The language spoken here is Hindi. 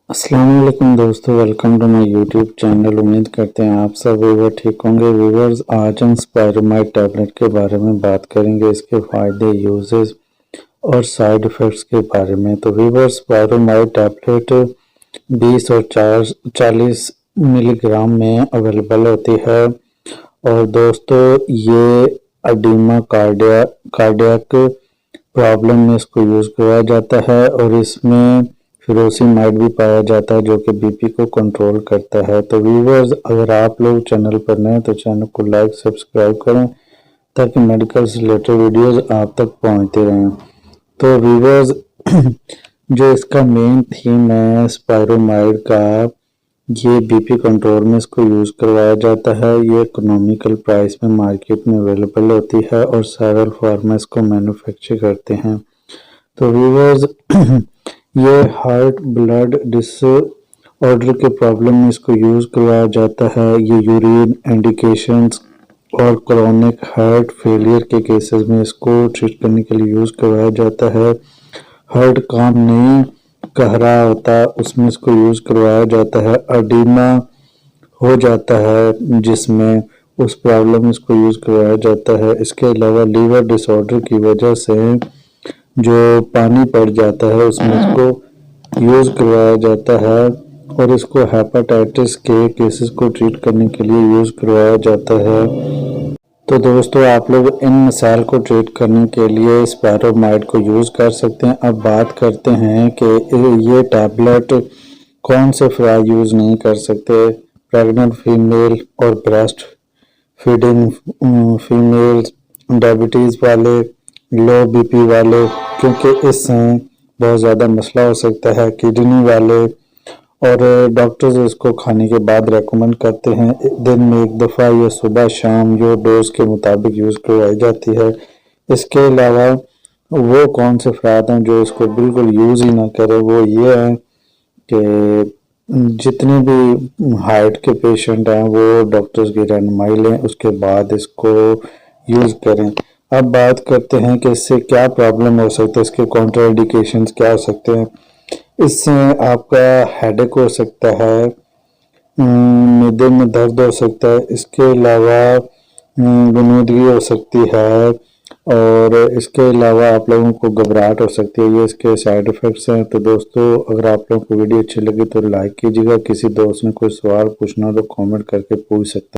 अस्सलाम वालेकुम दोस्तों, welcome to my YouTube channel. उम्मीद करते हैं आप सब व्यूवर ठीक होंगे। व्यूवर्स, आज हम स्पायरोमाइड टैबलेट के बारे में बात करेंगे, इसके फ़ायदे, यूजेस और साइड इफ़ेक्ट्स के बारे में। तो व्यूवर्स, स्पायरोमाइड टैबलेट 20 और 40 मिलीग्राम में अवेलेबल होती है। और दोस्तों, ये एडिमा कार्डियक प्रॉब्लम में इसको यूज़ किया जाता है और इसमें फ्यूरोसिमाइड भी पाया जाता है जो कि बीपी को कंट्रोल करता है। तो व्यूवर्स, अगर आप लोग चैनल पर नए हैं तो चैनल को लाइक सब्सक्राइब करें ताकि मेडिकल से रिलेटेड वीडियोस आप तक पहुंचते रहें। तो व्यूवर्स, जो इसका मेन थीम है स्पायरोमाइड का, ये बीपी कंट्रोल में इसको यूज़ करवाया जाता है। ये इकोनॉमिकल प्राइस में मार्केट में अवेलेबल होती है और सेवरल फार्मा इसको मैन्युफैक्चर करते हैं। तो व्यूवर्स, ये हार्ट ब्लड डिसऑर्डर के प्रॉब्लम में इसको यूज़ करवाया जाता है। ये यूरिन इंडिकेशंस और क्रोनिक हार्ट फेलियर के केसेस में इसको ट्रीट करने के लिए यूज़ करवाया जाता है। हार्ट काम नहीं कह रहा होता, उसमें इसको यूज़ करवाया जाता है। एडिमा हो जाता है जिसमें, उस प्रॉब्लम में इसको यूज़ करवाया जाता है। इसके अलावा लीवर डिसऑर्डर की वजह से जो पानी पड़ जाता है उसमें इसको यूज़ करवाया जाता है और इसको हेपेटाइटिस के केसेस को ट्रीट करने के लिए यूज़ करवाया जाता है। तो दोस्तों, आप लोग इन मसाइल को ट्रीट करने के लिए स्पायरोमाइड को यूज़ कर सकते हैं। अब बात करते हैं कि ये टैबलेट कौन से अफराद यूज़ नहीं कर सकते। प्रेग्नेंट फीमेल और ब्रेस्ट फीडिंग फीमेल्स, डायबिटीज़ वाले, लो बीपी वाले, क्योंकि इससे बहुत ज़्यादा मसला हो सकता है, किडनी वाले। और डॉक्टर्स इसको खाने के बाद रेकमेंड करते हैं दिन में एक दफ़ा या सुबह शाम, जो डोज के मुताबिक यूज़ करवाई जाती है। इसके अलावा वो कौन से अफराद हैं जो इसको बिल्कुल यूज़ ही ना करें, वो ये है कि जितने भी हार्ट के पेशेंट हैं वो डॉक्टर्स की रहनुमाई लें, उसके बाद इसको यूज़ करें। अब बात करते हैं कि इससे क्या प्रॉब्लम हो सकता है, इसके कॉन्ट्राइंडिकेशंस क्या हो सकते हैं। इससे आपका हेडेक हो सकता है, मिडे में दर्द हो सकता है, इसके अलावा गुनूदगी हो सकती है और इसके अलावा आप लोगों को घबराहट हो सकती है। ये इसके साइड इफ़ेक्ट्स हैं। तो दोस्तों, अगर आप लोगों को वीडियो अच्छी लगी तो लाइक कीजिएगा। किसी दोस्त ने कोई सवाल पूछना हो तो कमेंट करके पूछ सकते हैं।